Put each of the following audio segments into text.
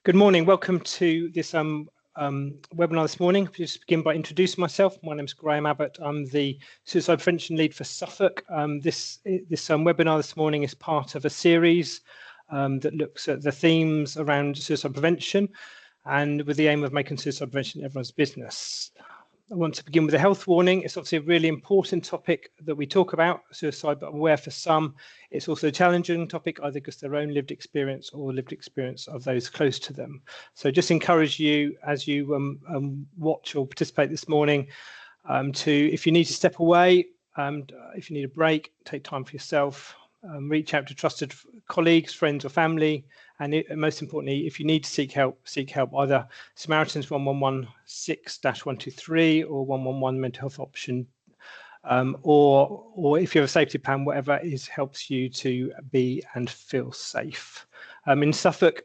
Good morning. Welcome to this webinar this morning. I'll just begin by introducing myself. My name is Graham Abbott. I'm the Suicide Prevention Lead for Suffolk. This webinar this morning is part of a series that looks at the themes around suicide prevention and with the aim of making suicide prevention everyone's business. I want to begin with a health warning. It's obviously a really important topic that we talk about, suicide, but I'm aware for some it's also a challenging topic, either because their own lived experience or lived experience of those close to them. So just encourage you as you watch or participate this morning to, if you need to step away, if you need a break, take time for yourself, reach out to trusted colleagues, friends or family, and most importantly, if you need to seek help either Samaritans 116-123 or 111 mental health option, or if you have a safety plan, whatever helps you to be and feel safe. In Suffolk,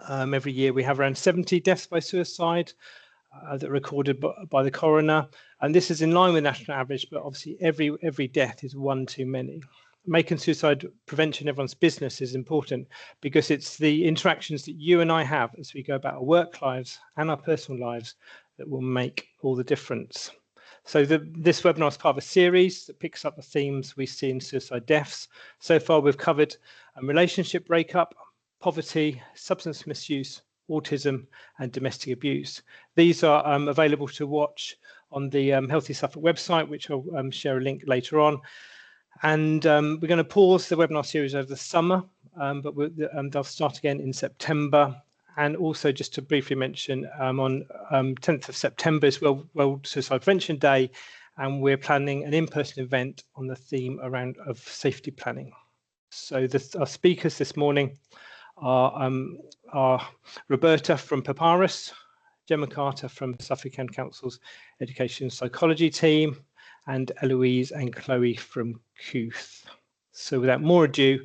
every year we have around 70 deaths by suicide that are recorded by the coroner, and this is in line with national average, but obviously every death is one too many. Making suicide prevention everyone's business is important because it's the interactions that you and I have as we go about our work lives and our personal lives that will make all the difference. So this webinar is part of a series that picks up the themes we see in suicide deaths. So far we've covered relationship breakup, poverty, substance misuse, autism and domestic abuse. These are available to watch on the Healthy Suffolk website, which I'll share a link later on. And we're going to pause the webinar series over the summer, but they'll start again in September. And also just to briefly mention, on 10th of September is World Suicide Prevention Day, and we're planning an in-person event on the theme of safety planning. So our speakers this morning are Roberta from Papyrus, Gemma Carter from Suffolk County Council's Education Psychology team, and Eloise and Chloe from CUTH. So without more ado,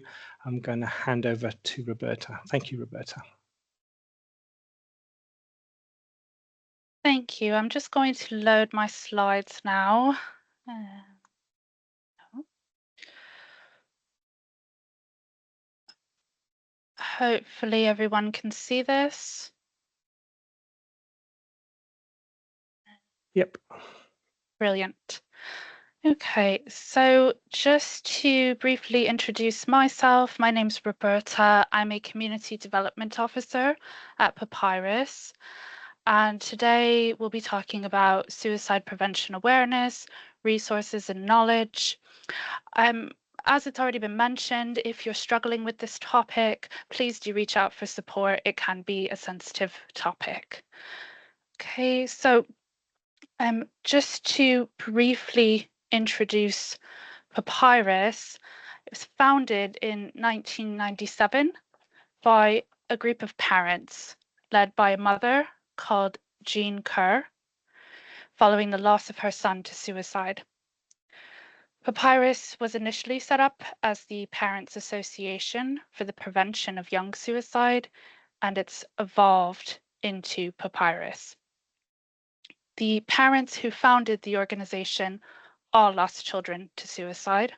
I'm going to hand over to Roberta. Thank you, Roberta. Thank you. I'm just going to load my slides now. Hopefully everyone can see this. Yep. Brilliant. Okay, so just to briefly introduce myself, my name's Roberta. I'm a Community Development Officer at Papyrus. And today we'll be talking about suicide prevention awareness, resources and knowledge. As it's already been mentioned, if you're struggling with this topic, please do reach out for support. It can be a sensitive topic. Okay, so just to briefly introduce Papyrus, it was founded in 1997 by a group of parents led by a mother called Jean Kerr, following the loss of her son to suicide. Papyrus was initially set up as the Parents Association for the Prevention of Young Suicide, and it's evolved into Papyrus. The parents who founded the organization all lost children to suicide,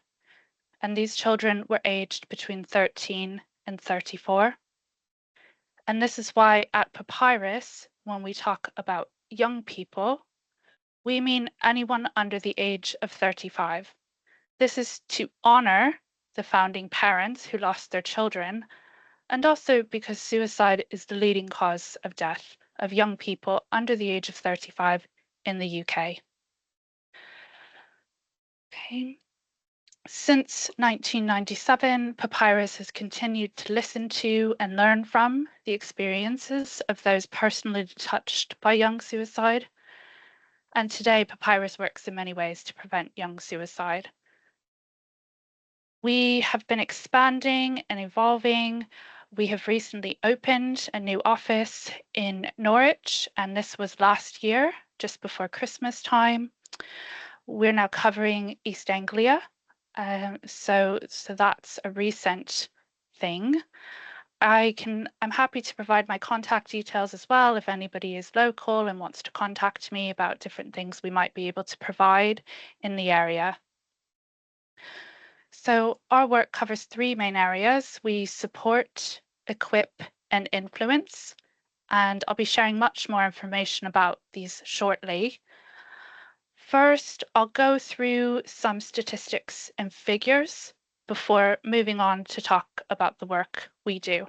and these children were aged between 13 and 34. And this is why at Papyrus, when we talk about young people, we mean anyone under the age of 35. This is to honor the founding parents who lost their children, and also because suicide is the leading cause of death of young people under the age of 35 in the UK. Okay. Since 1997, Papyrus has continued to listen to and learn from the experiences of those personally touched by young suicide. And today, Papyrus works in many ways to prevent young suicide. We have been expanding and evolving. We have recently opened a new office in Norwich, and this was last year, just before Christmas time. We're now covering East Anglia. So that's a recent thing. I'm happy to provide my contact details as well if anybody is local and wants to contact me about different things we might be able to provide in the area. So our work covers three main areas. We support, equip and influence. And I'll be sharing much more information about these shortly. First, I'll go through some statistics and figures before moving on to talk about the work we do.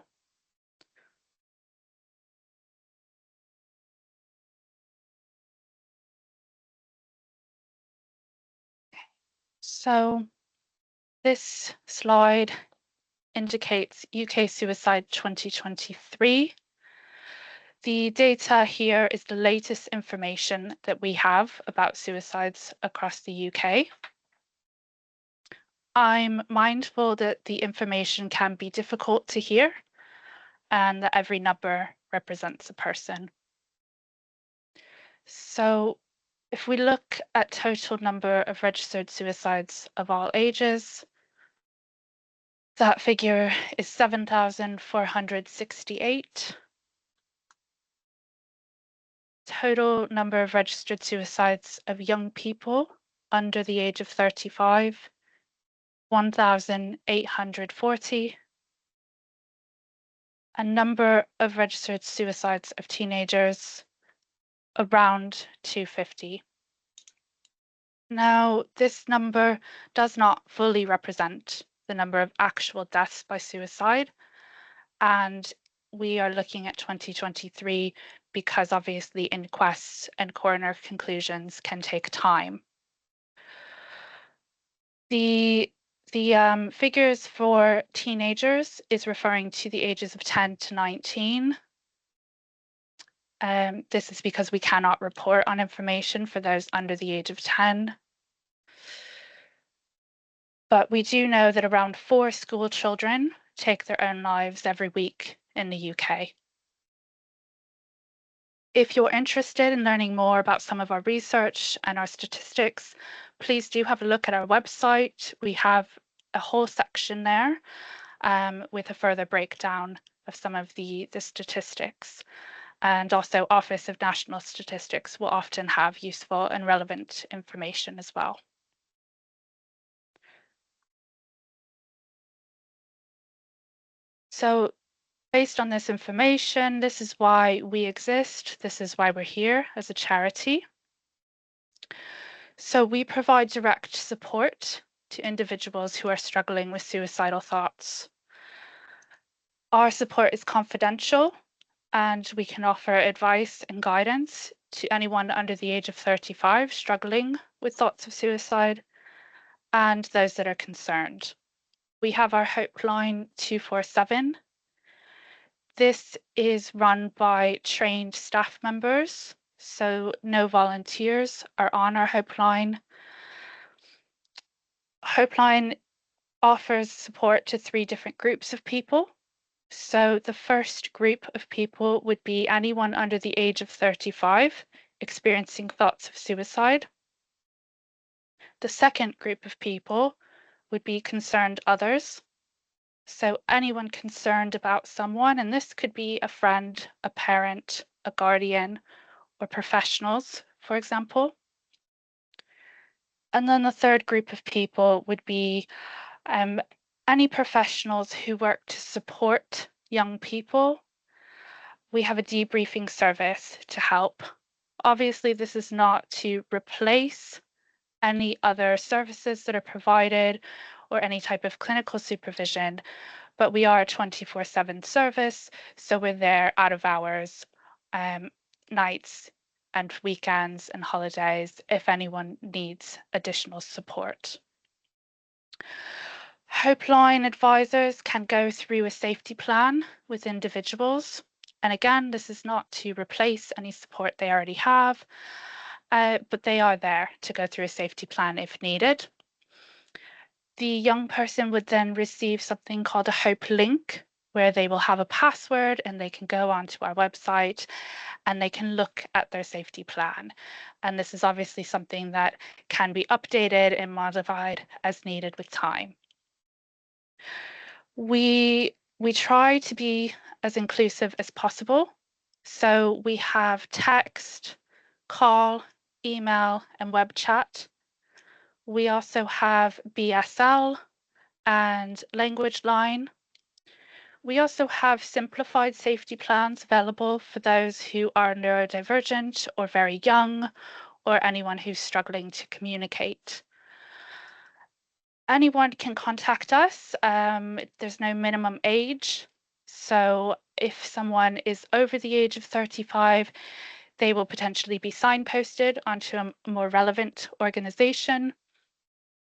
So this slide indicates UK suicide 2023. The data here is the latest information that we have about suicides across the UK. I'm mindful that the information can be difficult to hear and that every number represents a person. So if we look at total number of registered suicides of all ages, that figure is 7,468. Total number of registered suicides of young people under the age of 35, 1,840. A number of registered suicides of teenagers, around 250. Now, this number does not fully represent the number of actual deaths by suicide, and we are looking at 2023 because obviously inquests and coroner conclusions can take time. The figures for teenagers is referring to the ages of 10 to 19. This is because we cannot report on information for those under the age of 10. But we do know that around 4 school children take their own lives every week in the UK. If you're interested in learning more about some of our research and our statistics, please do have a look at our website. We have a whole section there with a further breakdown of some of the statistics. And also Office of National Statistics will often have useful and relevant information as well. So based on this information, this is why we exist. This is why we're here as a charity. So we provide direct support to individuals who are struggling with suicidal thoughts. Our support is confidential, and we can offer advice and guidance to anyone under the age of 35 struggling with thoughts of suicide and those that are concerned. We have our Hopeline 247. This is run by trained staff members, so no volunteers are on our Hopeline. Hopeline offers support to 3 different groups of people. So the first group of people would be anyone under the age of 35 experiencing thoughts of suicide. The second group of people would be concerned others. So anyone concerned about someone, and this could be a friend, a parent, a guardian, or professionals, for example. And then the third group of people would be any professionals who work to support young people. We have a debriefing service to help. Obviously, this is not to replace any other services that are provided or any type of clinical supervision, but we are a 24/7 service, so we're there out of hours, nights and weekends and holidays if anyone needs additional support. Hopeline advisors can go through a safety plan with individuals. And again, this is not to replace any support they already have, but they are there to go through a safety plan if needed. The young person would then receive something called a Hope link, where they will have a password and they can go onto our website and they can look at their safety plan. And this is obviously something that can be updated and modified as needed with time. We try to be as inclusive as possible. So we have text, call, email, and web chat. We also have BSL and language line. We also have simplified safety plans available for those who are neurodivergent or very young, or anyone who's struggling to communicate. Anyone can contact us. There's no minimum age. So if someone is over the age of 35, they will potentially be signposted onto a more relevant organization.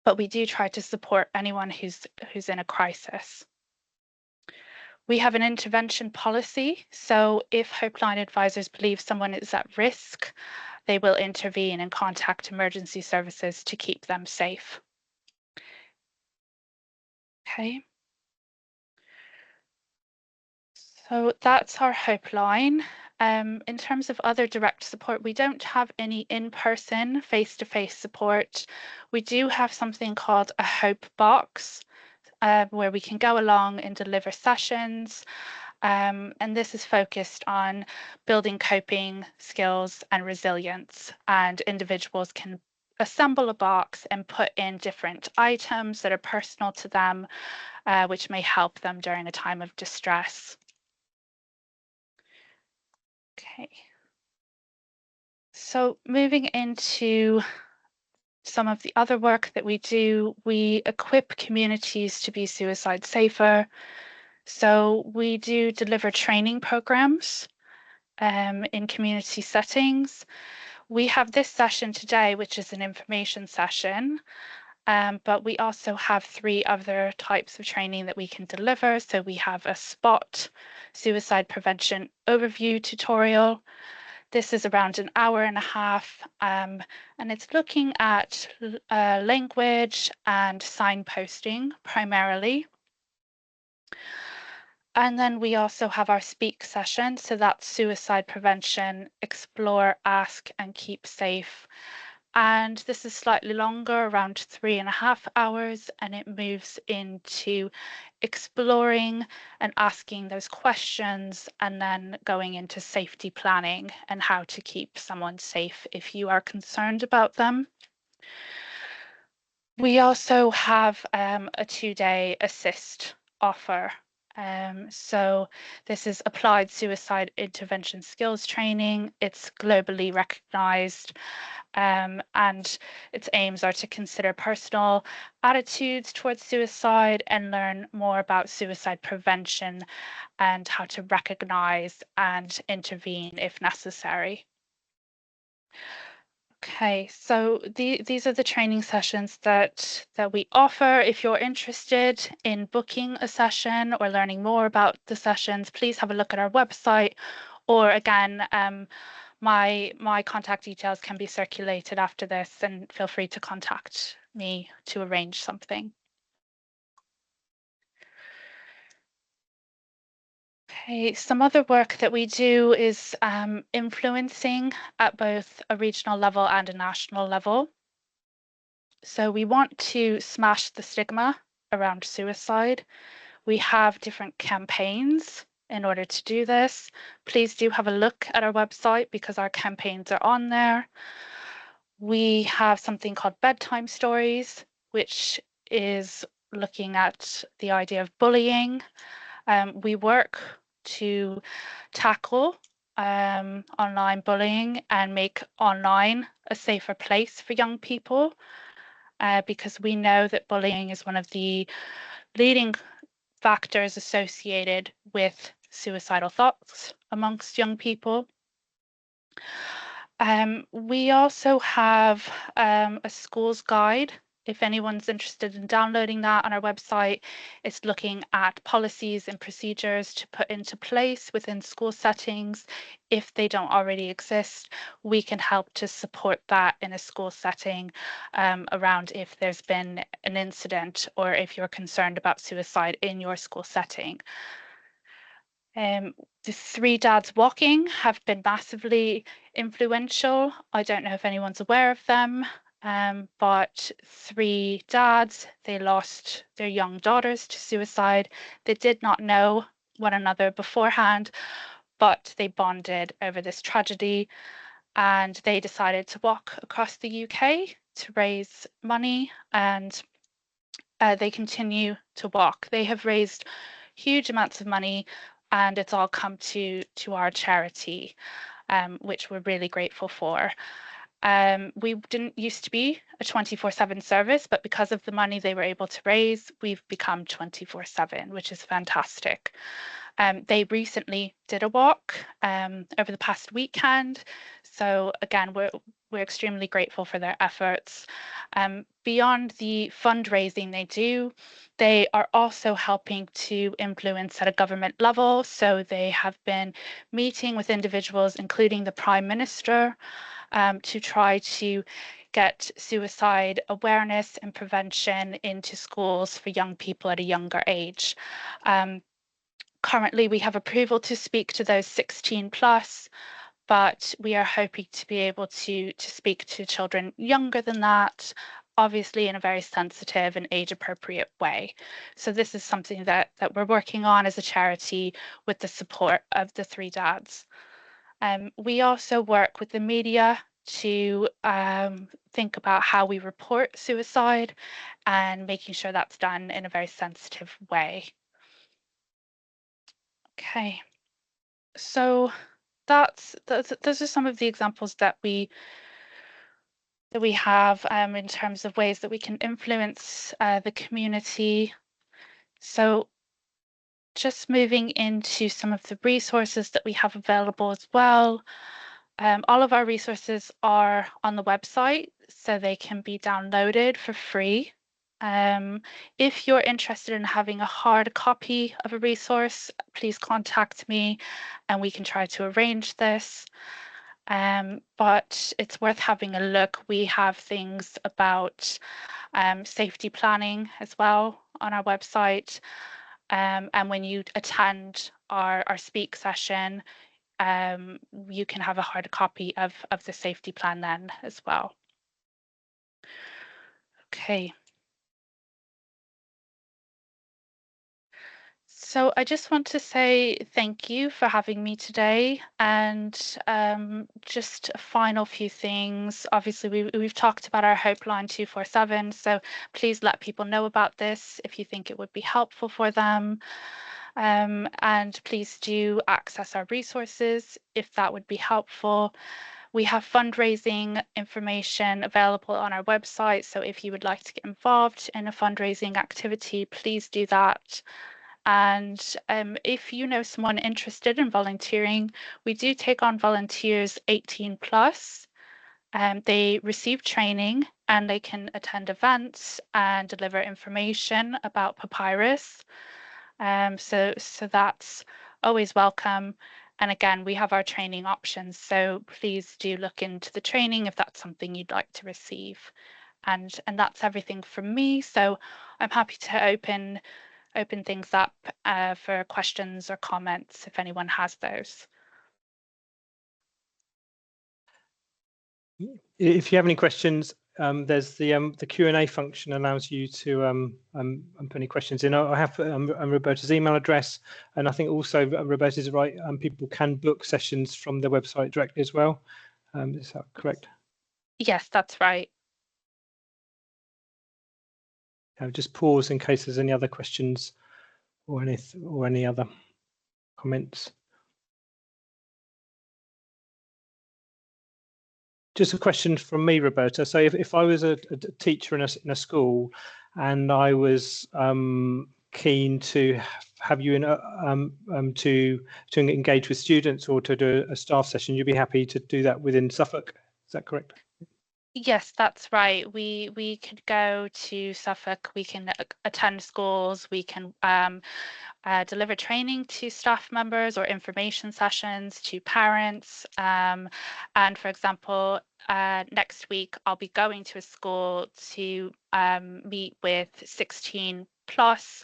But we do try to support anyone who's in a crisis. We have an intervention policy. So if Hopeline advisors believe someone is at risk, they will intervene and contact emergency services to keep them safe. Okay. So that's our Hopeline. In terms of other direct support, we don't have any in-person, face-to-face support. We do have something called a Hope Box, where we can go along and deliver sessions. And this is focused on building coping skills and resilience, and individuals can assemble a box and put in different items that are personal to them, which may help them during a time of distress. Okay. So moving into some of the other work that we do, we equip communities to be suicide safer. So we do deliver training programs in community settings. We have this session today, which is an information session, but we also have 3 other types of training that we can deliver. So we have a SPOT suicide prevention overview tutorial. This is around an hour and a half, and it's looking at language and signposting primarily. And then we also have our speak session. So that's suicide prevention, explore, ask, and keep safe. And this is slightly longer, around 3.5 hours, and it moves into exploring and asking those questions, and then going into safety planning and how to keep someone safe if you are concerned about them. We also have a 2-day assist offer. So this is applied suicide intervention skills training. It's globally recognized, and its aims are to consider personal attitudes towards suicide and learn more about suicide prevention and how to recognize and intervene if necessary. Okay, so these are the training sessions that we offer. If you're interested in booking a session or learning more about the sessions, please have a look at our website, or again, my contact details can be circulated after this, and feel free to contact me to arrange something. Okay, some other work that we do is influencing at both a regional level and a national level. So we want to smash the stigma around suicide. We have different campaigns in order to do this. Please do have a look at our website because our campaigns are on there. We have something called bedtime stories, which is looking at the idea of bullying. We work to tackle online bullying and make online a safer place for young people, because we know that bullying is one of the leading factors associated with suicidal thoughts amongst young people. We also have a schools guide. If anyone's interested in downloading that on our website, it's looking at policies and procedures to put into place within school settings. If they don't already exist, we can help to support that in a school setting, around if there's been an incident or if you're concerned about suicide in your school setting. The 3 Dads Walking have been massively influential. I don't know if anyone's aware of them, but 3 dads, they lost their young daughters to suicide. They did not know one another beforehand, but they bonded over this tragedy, and they decided to walk across the UK to raise money, and they continue to walk. They have raised huge amounts of money, and it's all come to our charity, which we're really grateful for. We didn't used to be a 24/7 service, but because of the money they were able to raise, we've become 24/7, which is fantastic. They recently did a walk over the past weekend. So again, we're extremely grateful for their efforts. Beyond the fundraising they do, they are also helping to influence at a government level. So they have been meeting with individuals, including the Prime Minister, to try to get suicide awareness and prevention into schools for young people at a younger age. Currently, we have approval to speak to those 16 plus, but we are hoping to be able to speak to children younger than that, obviously in a very sensitive and age appropriate way. So this is something that we're working on as a charity with the support of the Three Dads. We also work with the media to think about how we report suicide and making sure that's done in a very sensitive way. Okay, so those are some of the examples that we have in terms of ways that we can influence the community. So just moving into some of the resources that we have available as well. All of our resources are on the website, so they can be downloaded for free. If you're interested in having a hard copy of a resource, please contact me and we can try to arrange this. But it's worth having a look. We have things about safety planning as well on our website. And when you attend our speak session, you can have a hard copy of the safety plan then as well. Okay. So I just want to say thank you for having me today, and just a final few things. Obviously, we've talked about our Hopeline 247, so please let people know about this if you think it would be helpful for them. And please do access our resources if that would be helpful. We have fundraising information available on our website, so if you would like to get involved in a fundraising activity, please do that. And if you know someone interested in volunteering, we do take on volunteers 18 plus. They receive training and they can attend events and deliver information about Papyrus. So that's always welcome. And again, we have our training options, so please do look into the training if that's something you'd like to receive. And that's everything from me. So I'm happy to open things up for questions or comments if anyone has those. If you have any questions, there's the Q&A function allows you to put any questions in. I have Roberta's email address, and I think also Roberta's right. People can book sessions from the website directly as well. Is that correct? Yes, that's right. Just pause in case there's any other questions or any other comments. Just a question from me, Roberta. So if I was a teacher in a school and I was keen to have you in to engage with students or to do a staff session, you'd be happy to do that within Suffolk. Is that correct? Yes, that's right. We could go to Suffolk, we can attend schools, we can deliver training to staff members or information sessions to parents. And for example, next week I'll be going to a school to meet with 16 plus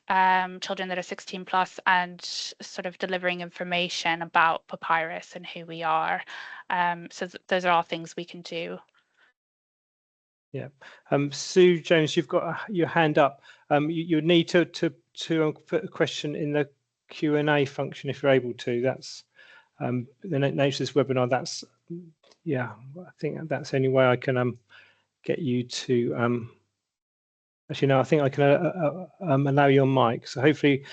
children that are 16 plus and sort of delivering information about Papyrus and who we are. So those are all things we can do. Yeah, Sue Jones, you've got your hand up. You need to put a question in the Q&A function if you're able to. That's the nature of this webinar. That's I think that's the only way I can get you to Actually, no, I think I can allow your mic. So hopefully,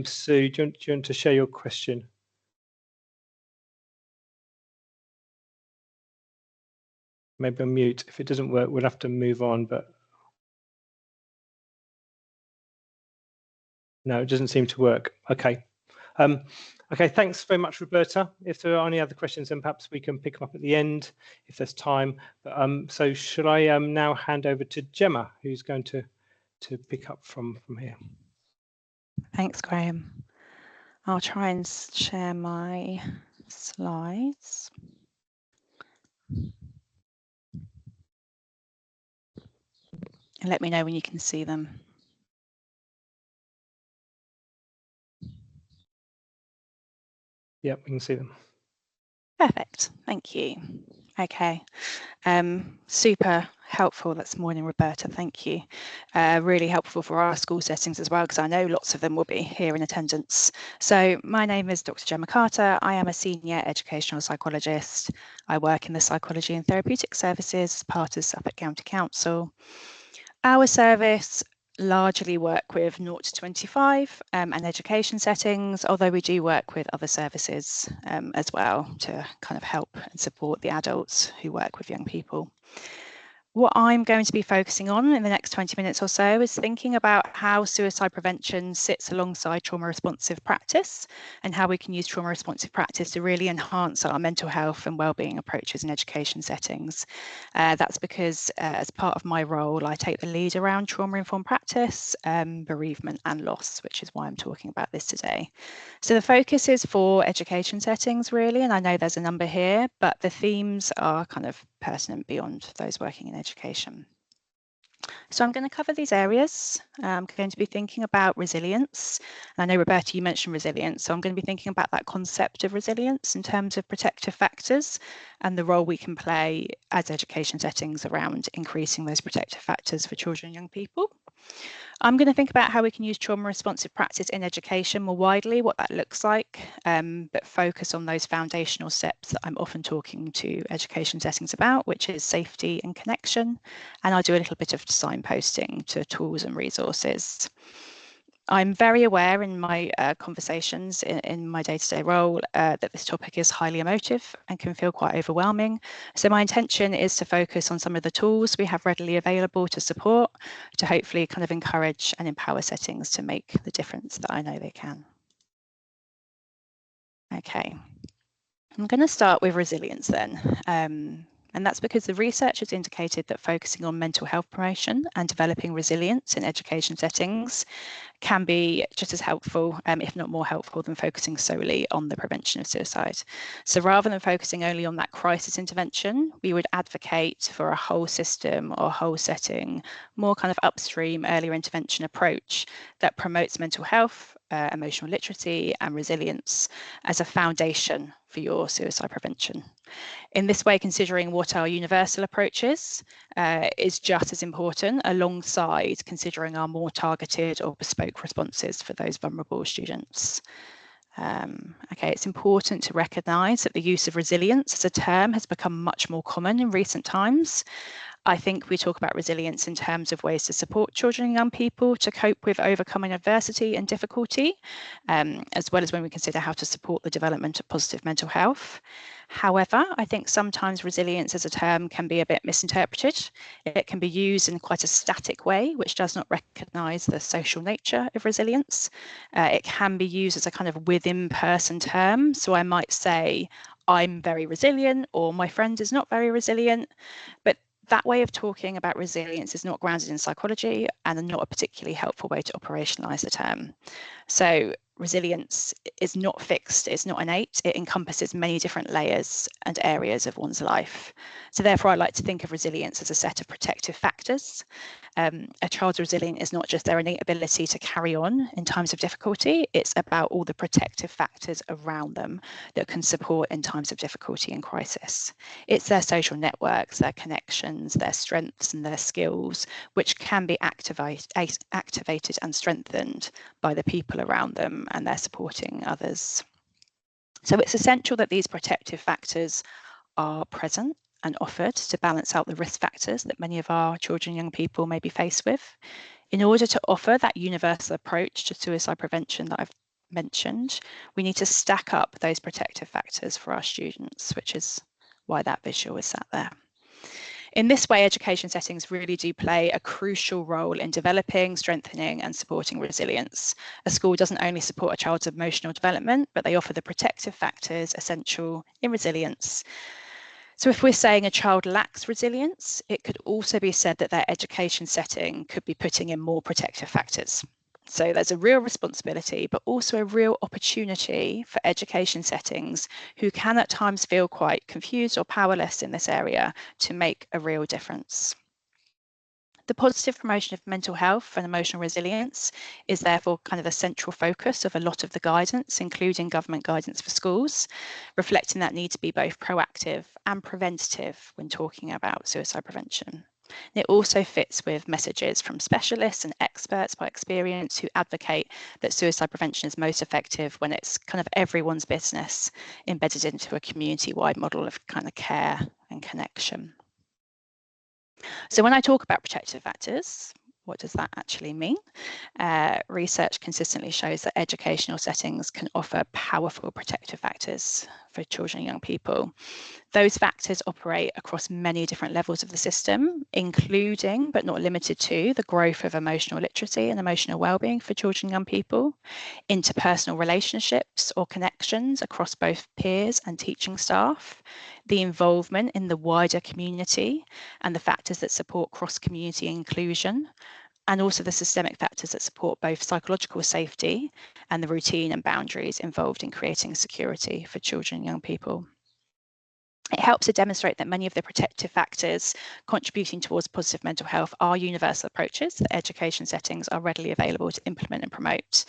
Sue, do you want to share your question? Maybe on mute. If it doesn't work, we'll have to move on, but no, it doesn't seem to work. Okay. Okay, thanks very much, Roberta. If there are any other questions, then perhaps we can pick them up at the end if there's time. But, so should I now hand over to Gemma, who's going to pick up from here? Thanks, Graham. I'll try and share my slides. And let me know when you can see them. Yep, we can see them. Perfect, thank you. Okay, super helpful this morning, Roberta, thank you. Really helpful for our school settings as well, because I know lots of them will be here in attendance. So my name is Dr. Gemma Carter. I am a senior educational psychologist. I work in the Psychology and Therapeutic Services as part of Suffolk County Council. Our service largely work with 0 to 25 and education settings, although we do work with other services as well to kind of help and support the adults who work with young people. What I'm going to be focusing on in the next 20 minutes or so is thinking about how suicide prevention sits alongside trauma responsive practice and how we can use trauma responsive practice to really enhance our mental health and wellbeing approaches in education settings. That's because as part of my role, I take the lead around trauma-informed practice, bereavement and loss, which is why I'm talking about this today. So the focus is for education settings really, and I know there's a number here, but the themes are kind of pertinent beyond those working in education. So I'm going to cover these areas. I'm going to be thinking about resilience. I know, Roberta, you mentioned resilience, so I'm going to be thinking about that concept of resilience in terms of protective factors and the role we can play as education settings around increasing those protective factors for children and young people. I'm going to think about how we can use trauma responsive practice in education more widely, what that looks like, but focus on those foundational steps that I'm often talking to education settings about, which is safety and connection. And I'll do a little bit of signposting to tools and resources. I'm very aware in my conversations in my day-to-day role that this topic is highly emotive and can feel quite overwhelming. So my intention is to focus on some of the tools we have readily available to support, to hopefully kind of encourage and empower settings to make the difference that I know they can. Okay, I'm going to start with resilience then. And that's because the research has indicated that focusing on mental health promotion and developing resilience in education settings can be just as helpful, if not more helpful, than focusing solely on the prevention of suicide. So rather than focusing only on that crisis intervention, we would advocate for a whole system or whole setting, more kind of upstream earlier intervention approach that promotes mental health, emotional literacy and resilience as a foundation for your suicide prevention. In this way, considering what our universal approach is just as important alongside considering our more targeted or bespoke responses for those vulnerable students. Okay, it's important to recognise that the use of resilience as a term has become much more common in recent times. I think we talk about resilience in terms of ways to support children and young people to cope with overcoming adversity and difficulty, as well as when we consider how to support the development of positive mental health. However, I think sometimes resilience as a term can be a bit misinterpreted. It can be used in quite a static way, which does not recognise the social nature of resilience. It can be used as a kind of within-person term. So I might say, I'm very resilient, or my friend is not very resilient. But that way of talking about resilience is not grounded in psychology and not a particularly helpful way to operationalise the term. So resilience is not fixed, it's not innate, it encompasses many different layers and areas of one's life. So therefore I like to think of resilience as a set of protective factors. A child's resilient is not just their innate ability to carry on in times of difficulty, it's about all the protective factors around them that can support in times of difficulty and crisis. It's their social networks, their connections, their strengths and their skills, which can be activated and strengthened by the people around them and their supporting others. So it's essential that these protective factors are present and offered to balance out the risk factors that many of our children and young people may be faced with. In order to offer that universal approach to suicide prevention that I've mentioned, we need to stack up those protective factors for our students, which is why that visual is sat there. In this way, education settings really do play a crucial role in developing, strengthening and supporting resilience. A school doesn't only support a child's emotional development, but they offer the protective factors essential in resilience. So if we're saying a child lacks resilience, it could also be said that their education setting could be putting in more protective factors. So there's a real responsibility, but also a real opportunity for education settings who can at times feel quite confused or powerless in this area to make a real difference. The positive promotion of mental health and emotional resilience is therefore kind of the central focus of a lot of the guidance, including government guidance for schools, reflecting that need to be both proactive and preventative when talking about suicide prevention. It also fits with messages from specialists and experts by experience who advocate that suicide prevention is most effective when it's kind of everyone's business embedded into a community-wide model of kind of care and connection. So when I talk about protective factors, what does that actually mean? Research consistently shows that educational settings can offer powerful protective factors for children and young people. Those factors operate across many different levels of the system, including, but not limited to, the growth of emotional literacy and emotional well-being for children and young people, interpersonal relationships or connections across both peers and teaching staff, the involvement in the wider community and the factors that support cross-community inclusion, and also the systemic factors that support both psychological safety and the routine and boundaries involved in creating security for children and young people. It helps to demonstrate that many of the protective factors contributing towards positive mental health are universal approaches that education settings are readily available to implement and promote.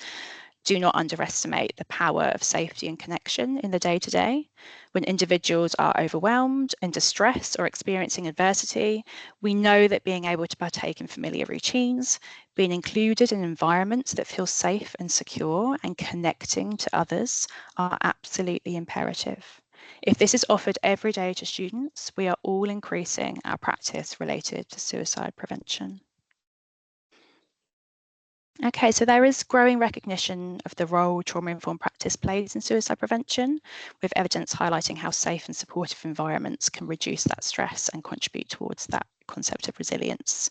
Do not underestimate the power of safety and connection in the day-to-day. When individuals are overwhelmed, in distress or experiencing adversity, we know that being able to partake in familiar routines, being included in environments that feel safe and secure, and connecting to others are absolutely imperative. If this is offered every day to students, we are all increasing our practice related to suicide prevention. Okay, so there is growing recognition of the role trauma-informed practice plays in suicide prevention, with evidence highlighting how safe and supportive environments can reduce that stress and contribute towards that concept of resilience.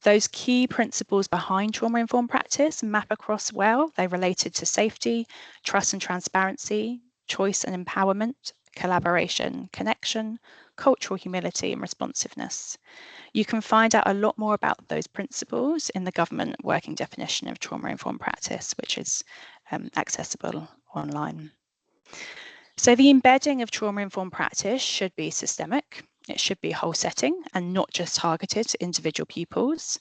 Those key principles behind trauma-informed practice map across well. They're related to safety, trust and transparency, choice and empowerment, collaboration, connection, cultural humility and responsiveness. You can find out a lot more about those principles in the government working definition of trauma-informed practice, which is accessible online. So the embedding of trauma-informed practice should be systemic. It should be whole setting and not just targeted to individual pupils.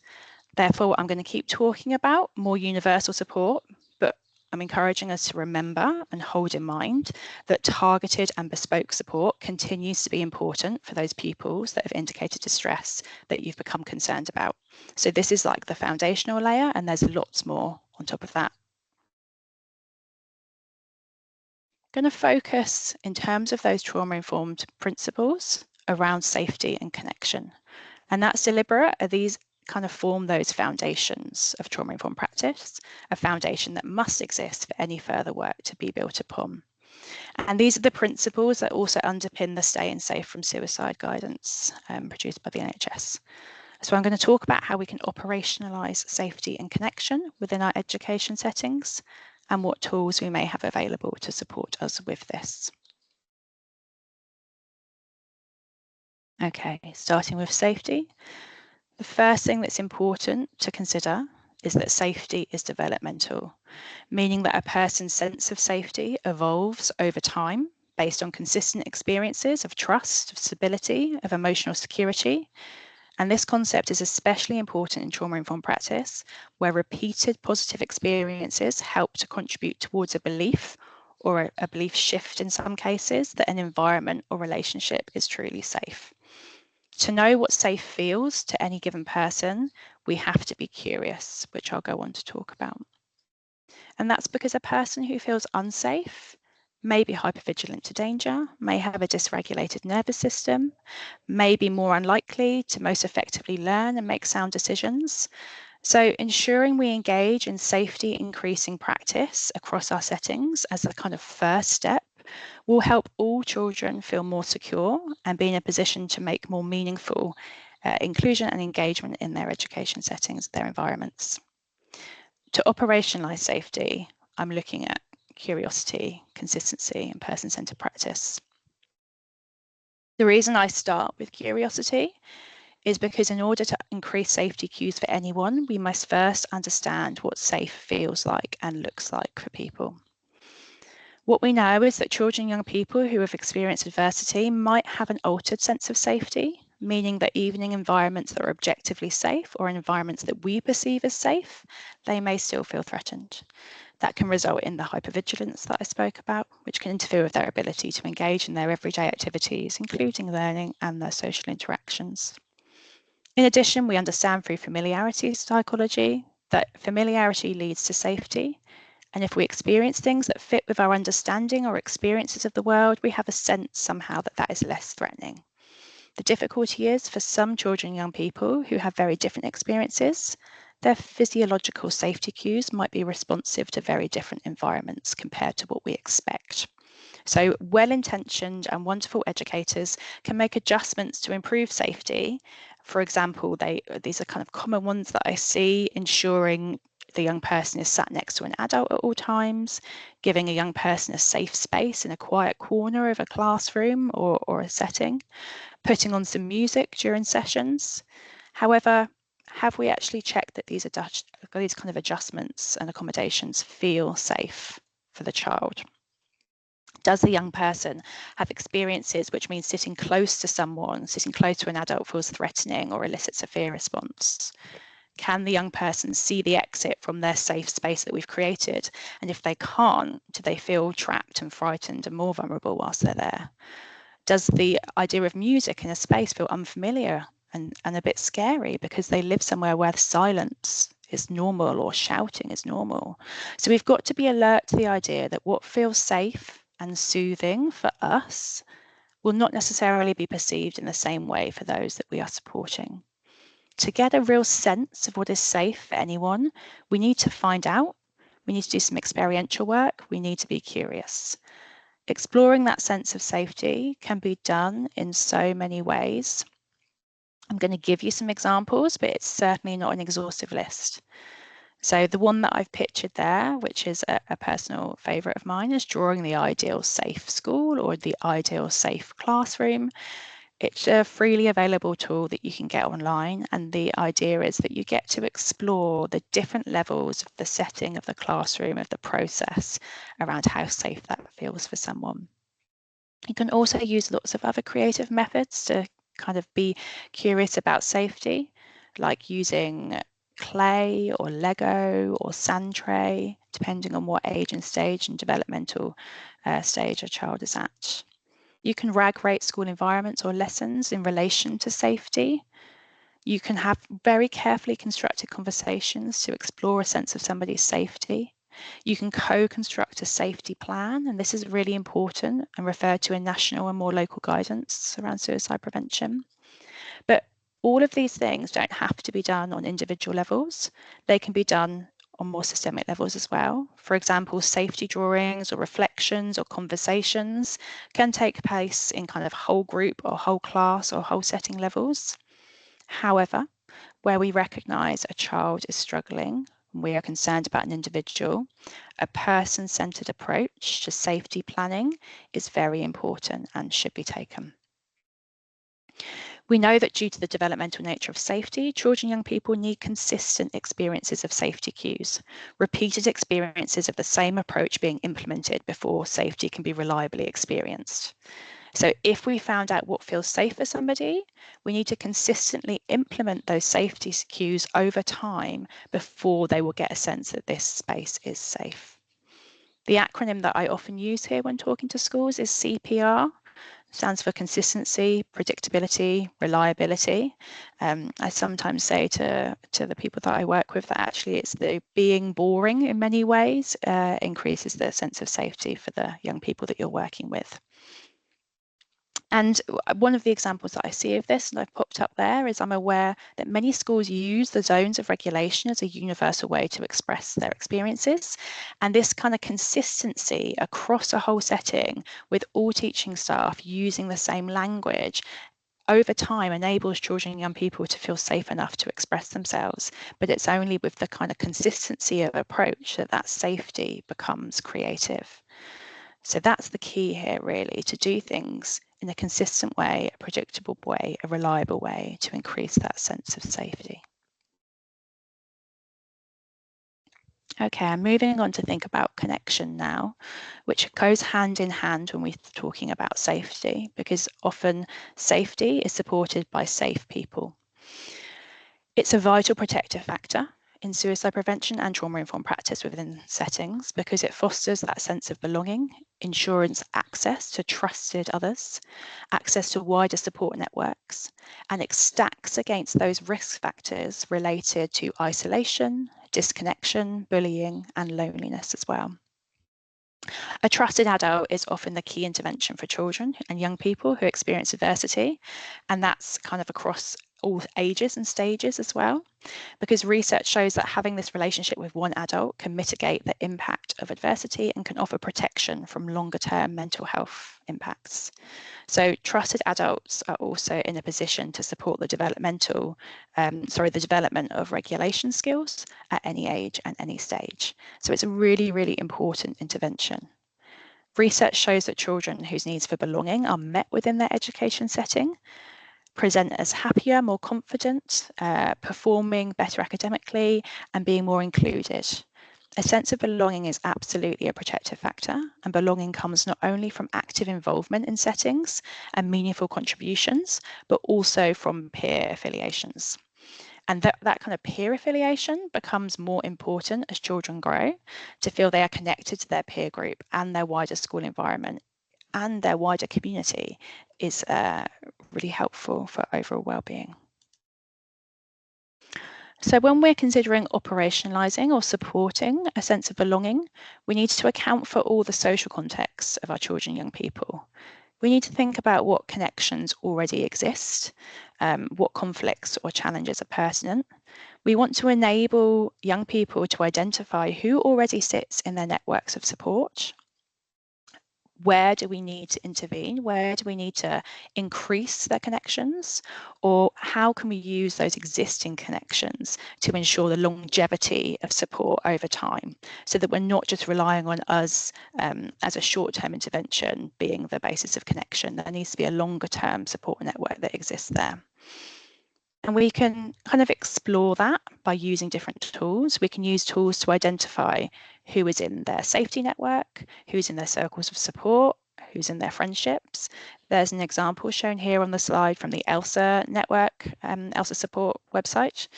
Therefore, I'm going to keep talking about more universal support, but I'm encouraging us to remember and hold in mind that targeted and bespoke support continues to be important for those pupils that have indicated distress that you've become concerned about. So this is like the foundational layer, and there's lots more on top of that. I'm going to focus in terms of those trauma-informed principles around safety and connection. And that's deliberate. These kind of form those foundations of trauma-informed practice, a foundation that must exist for any further work to be built upon. And these are the principles that also underpin the Staying Safe from Suicide guidance produced by the NHS. So I'm going to talk about how we can operationalise safety and connection within our education settings and what tools we may have available to support us with this. Okay, starting with safety. The first thing that's important to consider is that safety is developmental, meaning that a person's sense of safety evolves over time based on consistent experiences of trust, of stability, of emotional security. And this concept is especially important in trauma-informed practice, where repeated positive experiences help to contribute towards a belief or a belief shift in some cases that an environment or relationship is truly safe. To know what safe feels to any given person, we have to be curious, which I'll go on to talk about. And that's because a person who feels unsafe may be hypervigilant to danger, may have a dysregulated nervous system, may be more unlikely to most effectively learn and make sound decisions. So ensuring we engage in safety increasing practice across our settings as a kind of first step will help all children feel more secure and be in a position to make more meaningful inclusion and engagement in their education settings, their environments. To operationalise safety, I'm looking at curiosity, consistency, and person-centred practice. The reason I start with curiosity is because in order to increase safety cues for anyone, we must first understand what safe feels like and looks like for people. What we know is that children and young people who have experienced adversity might have an altered sense of safety, meaning that even in environments that are objectively safe or in environments that we perceive as safe, they may still feel threatened. That can result in the hypervigilance that I spoke about, which can interfere with their ability to engage in their everyday activities, including learning and their social interactions. In addition, we understand through familiarity psychology that familiarity leads to safety. And if we experience things that fit with our understanding or experiences of the world, we have a sense somehow that that is less threatening. The difficulty is for some children and young people who have very different experiences, their physiological safety cues might be responsive to very different environments compared to what we expect. So well-intentioned and wonderful educators can make adjustments to improve safety. For example, these are kind of common ones that I see: ensuring the young person is sat next to an adult at all times, giving a young person a safe space in a quiet corner of a classroom or a setting, putting on some music during sessions. However, have we actually checked that these kind of adjustments and accommodations feel safe for the child? Does the young person have experiences which means sitting close to someone, sitting close to an adult feels threatening or elicits a fear response? Can the young person see the exit from their safe space that we've created? And if they can't, do they feel trapped and frightened and more vulnerable whilst they're there? Does the idea of music in a space feel unfamiliar and a bit scary because they live somewhere where silence is normal or shouting is normal? So we've got to be alert to the idea that what feels safe and soothing for us will not necessarily be perceived in the same way for those that we are supporting. To get a real sense of what is safe for anyone, we need to find out, we need to do some experiential work, we need to be curious. Exploring that sense of safety can be done in so many ways. I'm going to give you some examples, but it's certainly not an exhaustive list. So the one that I've pictured there, which is a personal favourite of mine, is drawing the ideal safe school or the ideal safe classroom. It's a freely available tool that you can get online, and the idea is that you get to explore the different levels of the setting of the classroom, of the process around how safe that feels for someone. You can also use lots of other creative methods to kind of be curious about safety, like using clay or Lego or sand tray, depending on what age and stage and developmental stage a child is at. You can RAG rate school environments or lessons in relation to safety. You can have very carefully constructed conversations to explore a sense of somebody's safety. You can co-construct a safety plan, and this is really important and referred to in national and more local guidance around suicide prevention. But all of these things don't have to be done on individual levels. They can be done on more systemic levels as well. For example, safety drawings or reflections or conversations can take place in kind of whole group or whole class or whole setting levels. However, where we recognise a child is struggling, and we are concerned about an individual, a person-centred approach to safety planning is very important and should be taken. We know that due to the developmental nature of safety, children and young people need consistent experiences of safety cues, repeated experiences of the same approach being implemented before safety can be reliably experienced. So if we found out what feels safe for somebody, we need to consistently implement those safety cues over time before they will get a sense that this space is safe. The acronym that I often use here when talking to schools is CPR. Stands for consistency, predictability, reliability. I sometimes say to the people that I work with that actually it's the being boring in many ways increases the sense of safety for the young people that you're working with. And one of the examples that I see of this, and I've popped up there, is I'm aware that many schools use the zones of regulation as a universal way to express their experiences. And this kind of consistency across a whole setting with all teaching staff using the same language over time enables children and young people to feel safe enough to express themselves. But it's only with the kind of consistency of approach that that safety becomes creative. So that's the key here, really, to do things in a consistent way, a predictable way, a reliable way to increase that sense of safety. Okay, I'm moving on to think about connection now, which goes hand in hand when we're talking about safety, because often safety is supported by safe people. It's a vital protective factor in suicide prevention and trauma-informed practice within settings because it fosters that sense of belonging, ensures access to trusted others, access to wider support networks, and it stacks against those risk factors related to isolation, disconnection, bullying, and loneliness as well. A trusted adult is often the key intervention for children and young people who experience adversity, and that's kind of across all ages and stages as well, because research shows that having this relationship with one adult can mitigate the impact of adversity and can offer protection from longer-term mental health impacts. So trusted adults are also in a position to support the development of regulation skills at any age and any stage. So it's a really, really important intervention. Research shows that children whose needs for belonging are met within their education setting present as happier, more confident, performing better academically, and being more included. A sense of belonging is absolutely a protective factor, and belonging comes not only from active involvement in settings and meaningful contributions, but also from peer affiliations. And that kind of peer affiliation becomes more important as children grow to feel they are connected to their peer group and their wider school environment, and their wider community is really helpful for overall well-being. So when we're considering operationalising or supporting a sense of belonging, we need to account for all the social contexts of our children and young people. We need to think about what connections already exist, what conflicts or challenges are pertinent. We want to enable young people to identify who already sits in their networks of support. Where do we need to intervene? Where do we need to increase their connections? Or how can we use those existing connections to ensure the longevity of support over time so that we're not just relying on us as a short-term intervention being the basis of connection? There needs to be a longer-term support network that exists there. And we can kind of explore that by using different tools. We can use tools to identify who is in their safety network, who's in their circles of support, who's in their friendships. There's an example shown here on the slide from the ELSA network, ELSA support website.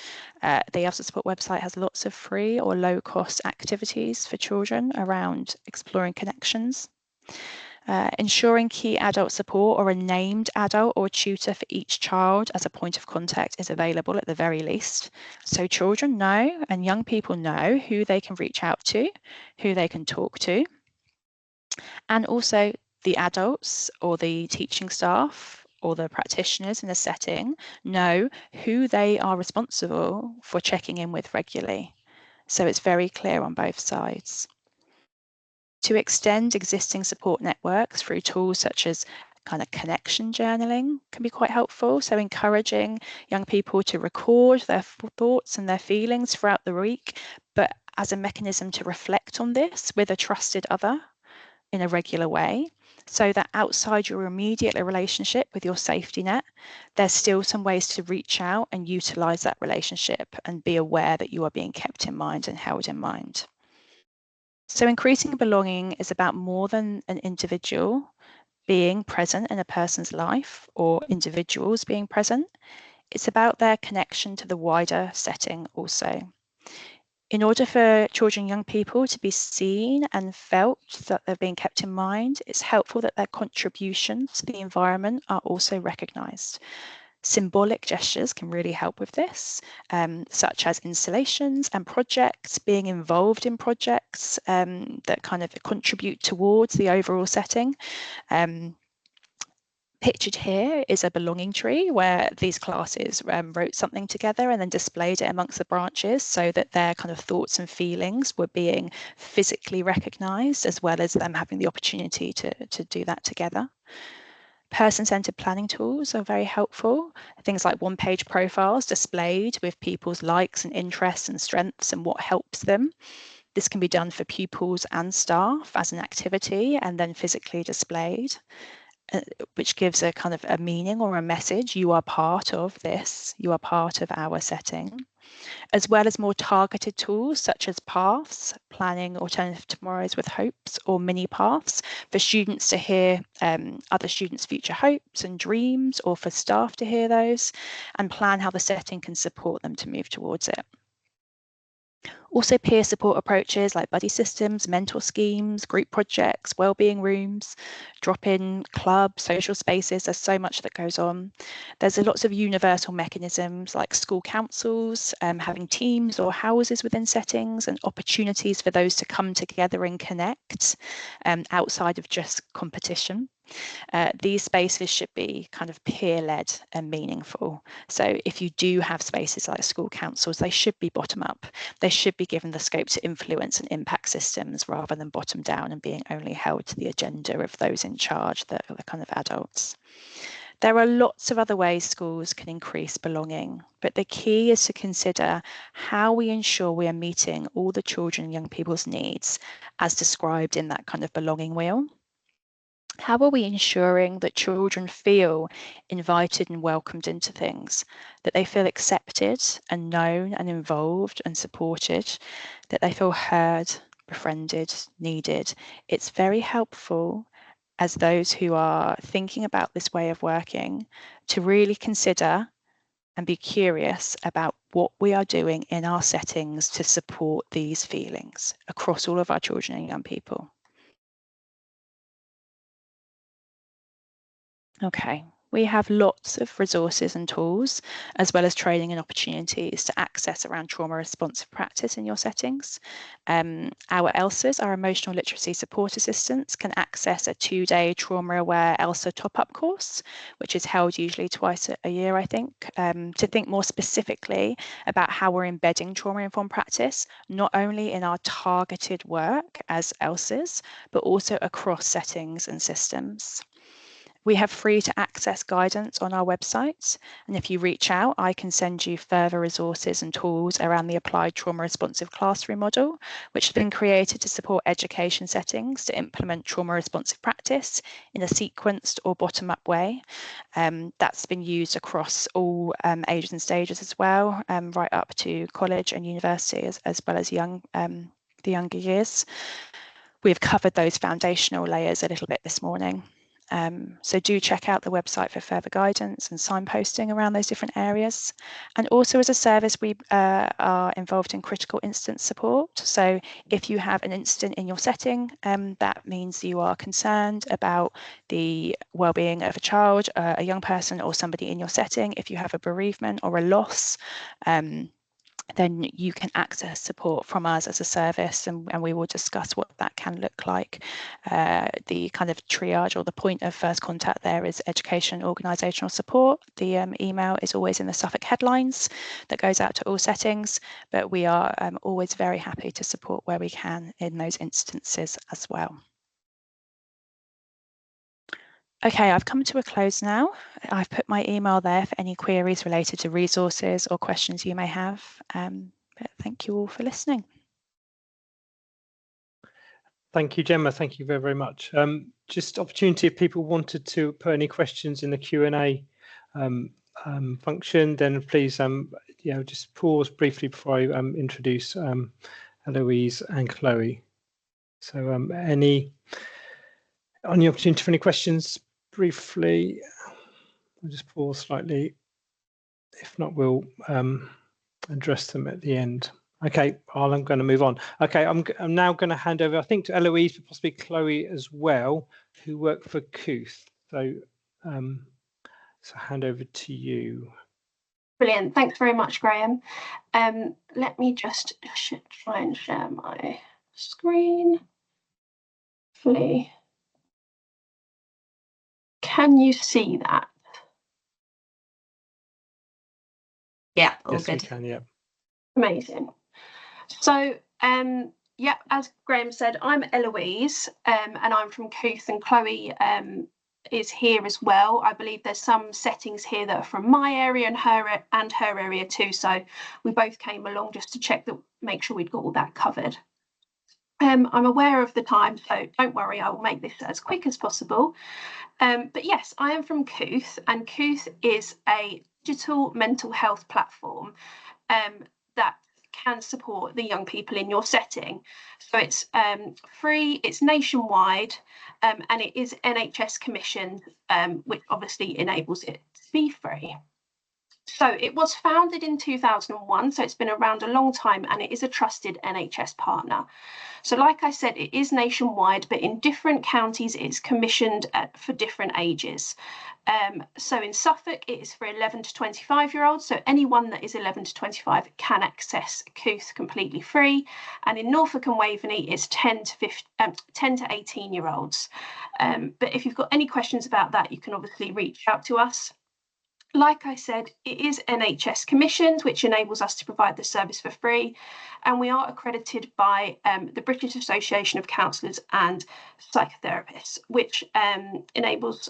The ELSA support website has lots of free or low-cost activities for children around exploring connections. Ensuring key adult support or a named adult or tutor for each child as a point of contact is available at the very least. So children know and young people know who they can reach out to, who they can talk to. And also the adults or the teaching staff or the practitioners in the setting know who they are responsible for checking in with regularly. So it's very clear on both sides. To extend existing support networks through tools such as kind of connection journaling can be quite helpful. So encouraging young people to record their thoughts and their feelings throughout the week, but as a mechanism to reflect on this with a trusted other in a regular way, so that outside your immediate relationship with your safety net, there's still some ways to reach out and utilize that relationship and be aware that you are being kept in mind and held in mind. So increasing belonging is about more than an individual being present in a person's life or individuals being present. It's about their connection to the wider setting also. In order for children and young people to be seen and felt that they're being kept in mind, it's helpful that their contributions to the environment are also recognised. Symbolic gestures can really help with this, such as installations and projects, being involved in projects that kind of contribute towards the overall setting. Pictured here is a belonging tree where these classes wrote something together and then displayed it amongst the branches so that their kind of thoughts and feelings were being physically recognised, as well as them having the opportunity to do that together. Person-centered planning tools are very helpful. Things like one-page profiles displayed with people's likes and interests and strengths and what helps them. This can be done for pupils and staff as an activity and then physically displayed, which gives a kind of a meaning or a message. You are part of this, you are part of our setting, as well as more targeted tools such as paths, planning alternative tomorrows with hopes, or mini paths for students to hear other students' future hopes and dreams, or for staff to hear those and plan how the setting can support them to move towards it. Also, peer support approaches like buddy systems, mentor schemes, group projects, wellbeing rooms, drop-in clubs, social spaces. There's so much that goes on. There's lots of universal mechanisms like school councils, having teams or houses within settings, and opportunities for those to come together and connect outside of just competition. These spaces should be kind of peer-led and meaningful. So if you do have spaces like school councils, they should be bottom-up. They should be given the scope to influence and impact systems rather than bottom-down and being only held to the agenda of those in charge, the kind of adults. There are lots of other ways schools can increase belonging, but the key is to consider how we ensure we are meeting all the children and young people's needs as described in that kind of belonging wheel. How are we ensuring that children feel invited and welcomed into things, that they feel accepted and known and involved and supported, that they feel heard, befriended, needed? It's very helpful as those who are thinking about this way of working to really consider and be curious about what we are doing in our settings to support these feelings across all of our children and young people. Okay, we have lots of resources and tools, as well as training and opportunities to access around trauma responsive practice in your settings. Our ELSAs, our emotional literacy support assistants, can access a 2-day trauma aware ELSA top-up course, which is held usually twice a year, I think, to think more specifically about how we're embedding trauma-informed practice, not only in our targeted work as ELSAs, but also across settings and systems. We have free to access guidance on our website, and if you reach out, I can send you further resources and tools around the applied trauma responsive classroom model, which has been created to support education settings to implement trauma responsive practice in a sequenced or bottom-up way. That's been used across all ages and stages as well, right up to college and university, as well as the younger years. We've covered those foundational layers a little bit this morning. So do check out the website for further guidance and signposting around those different areas. And also as a service, we are involved in critical incident support. So if you have an incident in your setting, that means you are concerned about the well-being of a child, a young person, or somebody in your setting. If you have a bereavement or a loss, then you can access support from us as a service, and we will discuss what that can look like. The kind of triage or the point of first contact there is education organisational support. The email is always in the Suffolk headlines that goes out to all settings, but we are always very happy to support where we can in those instances as well. Okay, I've come to a close now. I've put my email there for any queries related to resources or questions you may have. But thank you all for listening. Thank you, Gemma. Thank you very, very much. Just opportunity if people wanted to put any questions in the Q&A function, then please just pause briefly before I introduce Eloise and Chloe. So any opportunity for any questions briefly? I'll just pause slightly. If not, we'll address them at the end. Okay, I'm going to move on. Okay, I'm now going to hand over, I think, to Eloise, but possibly Chloe as well, who work for Kooth. So, so hand over to you. Brilliant. Thanks very much, Graham. Let me just try and share my screen. Hopefully can you see that? Yeah, all Yes, we good. can. Yeah. Amazing. So, yeah, as Graham said, I'm Eloise, and I'm from Cooth, and Chloe is here as well. I believe there's some settings here that are from my area and her area too. So we both came along just to check that, make sure we'd got all that covered. I'm aware of the time, so don't worry, I will make this as quick as possible. But yes, I am from Cooth, and Cooth is a digital mental health platform that can support the young people in your setting. So it's free, it's nationwide, and it is NHS commissioned, which obviously enables it to be free. So it was founded in 2001, so it's been around a long time, and it is a trusted NHS partner. So like I said, it is nationwide, but in different counties it's commissioned for different ages. So in Suffolk, it is for 11 to 25-year-olds. So anyone that is 11 to 25 can access Cooth completely free. And in Norfolk and Waveney, it's 10 to 18-year-olds. But if you've got any questions about that, you can obviously reach out to us. Like I said, it is NHS commissioned, which enables us to provide the service for free. And we are accredited by the British Association of Counsellors and Psychotherapists, which enables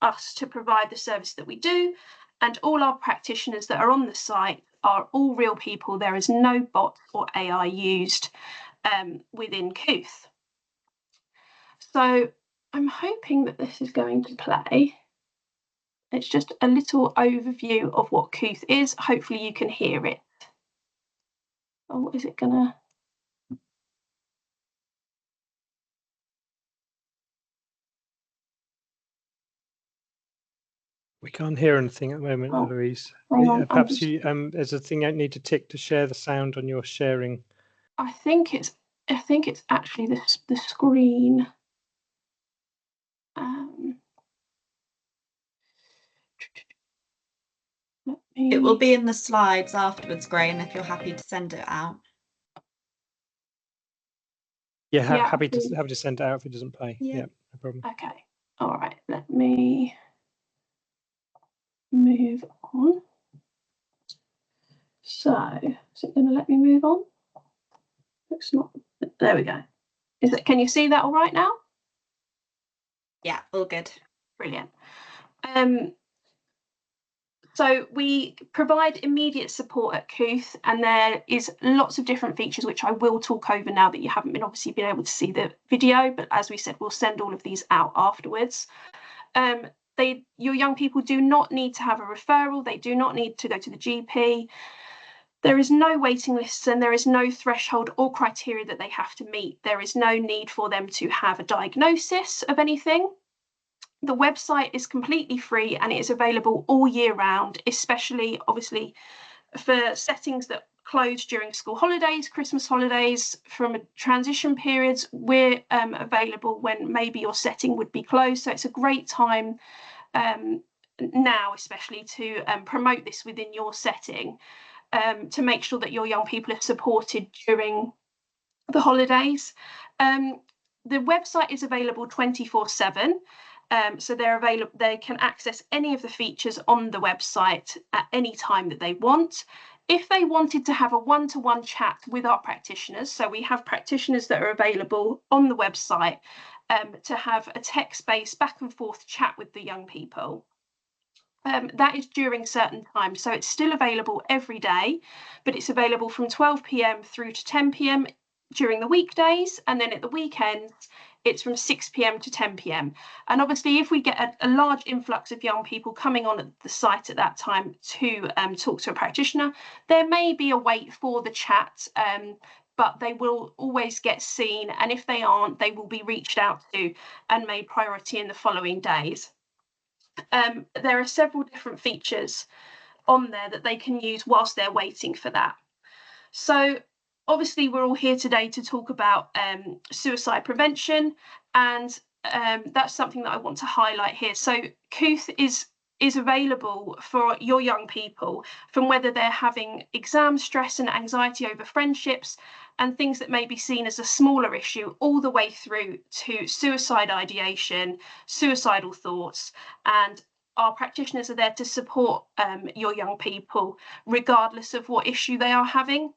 us to provide the service that we do. And all our practitioners that are on the site are all real people. There is no bot or AI used within Cooth. So I'm hoping that this is going to play. It's just a little overview of what Cooth is. Hopefully you can hear it. Oh, is it gonna? We can't hear anything at the moment, Oh, Eloise. hang on, Perhaps you there's a thing I need to tick to share the sound on your sharing. I think it's actually the screen. It will be in the slides afterwards, Graham, if you're happy to send it out. Yeah, happy to send it out if it doesn't play. Yeah, no problem. Okay. All right. Let me move on. So, is it going to let me move on? It's not. There we go. Is it? Can you see that all right now? Yeah, all good. Brilliant. So we provide immediate support at Cooth, and there is lots of different features which I will talk over now that you haven't obviously been able to see the video, but as we said, we'll send all of these out afterwards. Your young people do not need to have a referral. They do not need to go to the GP. There is no waiting lists, and there is no threshold or criteria that they have to meet. There is no need for them to have a diagnosis of anything. The website is completely free, and it is available all year round, especially obviously for settings that close during school holidays, Christmas holidays, from transition periods. We're available when maybe your setting would be closed. So it's a great time now, especially to promote this within your setting, to make sure that your young people are supported during the holidays. The website is available 24/7. So they're available. They can access any of the features on the website at any time that they want. If they wanted to have a one-to-one chat with our practitioners, so we have practitioners that are available on the website to have a text-based back and forth chat with the young people. That is during certain times. So it's still available every day, but it's available from 12 p.m. through to 10 p.m. during the weekdays, and then at the weekends it's from 6 p.m. to 10 p.m. And obviously if we get a large influx of young people coming on at the site at that time to talk to a practitioner, there may be a wait for the chat, but they will always get seen, and if they aren't, they will be reached out to and made priority in the following days. There are several different features on there that they can use whilst they're waiting for that. So obviously we're all here today to talk about suicide prevention, and that's something that I want to highlight here. So Cooth is is available for your young people, from whether they're having exam stress and anxiety over friendships and things that may be seen as a smaller issue, all the way through to suicide ideation, suicidal thoughts. And our practitioners are there to support your young people, regardless of what issue they are having.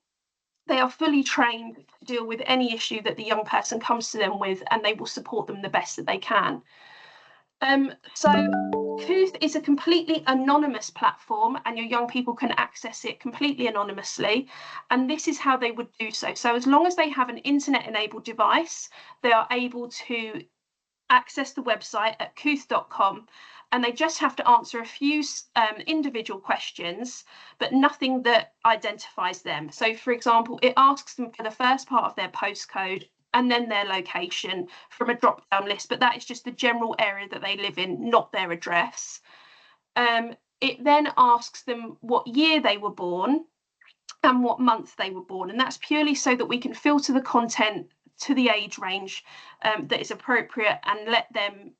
They are fully trained to deal with any issue that the young person comes to them with, and they will support them the best that they can. So Kooth is a completely anonymous platform, and your young people can access it completely anonymously. And this is how they would do so. So as long as they have an internet-enabled device, they are able to access the website at kooth.com, and they just have to answer a few individual questions, but nothing that identifies them. So, for example, it asks them for the first part of their postcode and then their location from a drop-down list, but that is just the general area that they live in, not their address. It then asks them what year they were born and what month they were born, and that's purely so that we can filter the content to the age range that is appropriate and let them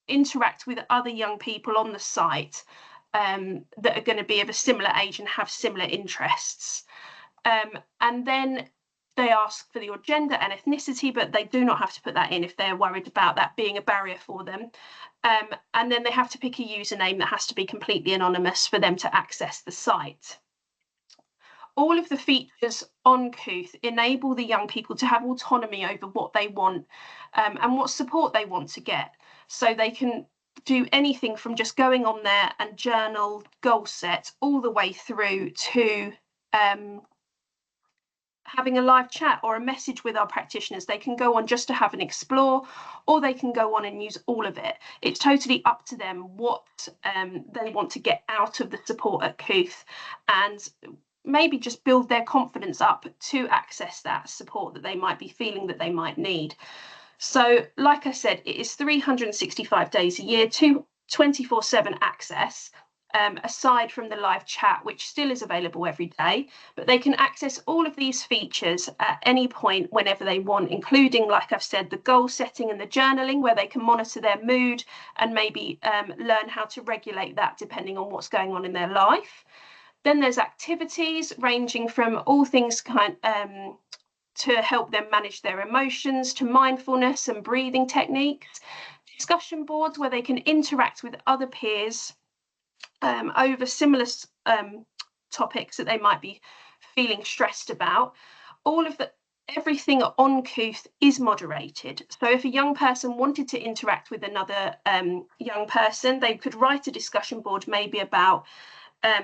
interact with other young people on the site that are going to be of a similar age and have similar interests. And then they ask for your gender and ethnicity, but they do not have to put that in if they're worried about that being a barrier for them. And then they have to pick a username that has to be completely anonymous for them to access the site. All of the features on Kooth enable the young people to have autonomy over what they want and what support they want to get. So they can do anything from just going on there and journal, goal set, all the way through to having a live chat or a message with our practitioners. They can go on just to have an explore, or they can go on and use all of it. It's totally up to them what they want to get out of the support at Kooth, and maybe just build their confidence up to access that support that they might be feeling that they might need. So, like I said, it is 365 days a year, 24/7 access, aside from the live chat, which still is available every day. But they can access all of these features at any point, whenever they want, including, like I've said, the goal setting and the journaling, where they can monitor their mood and maybe learn how to regulate that depending on what's going on in their life. Then there's activities ranging from all things to help them manage their emotions, to mindfulness and breathing techniques, discussion boards where they can interact with other peers over similar topics that they might be feeling stressed about. Everything on Kooth is moderated. So if a young person wanted to interact with another young person, they could write a discussion board maybe about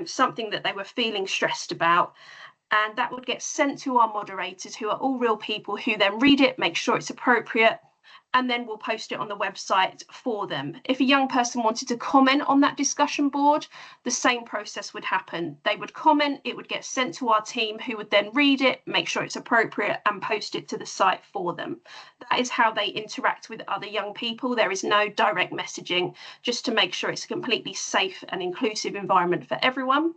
something that they were feeling stressed about, and that would get sent to our moderators, who are all real people, who then read it, make sure it's appropriate, and then we'll post it on the website for them. If a young person wanted to comment on that discussion board, the same process would happen. They would comment, it would get sent to our team, who would then read it, make sure it's appropriate, and post it to the site for them. That is how they interact with other young people. There is no direct messaging, just to make sure it's a completely safe and inclusive environment for everyone.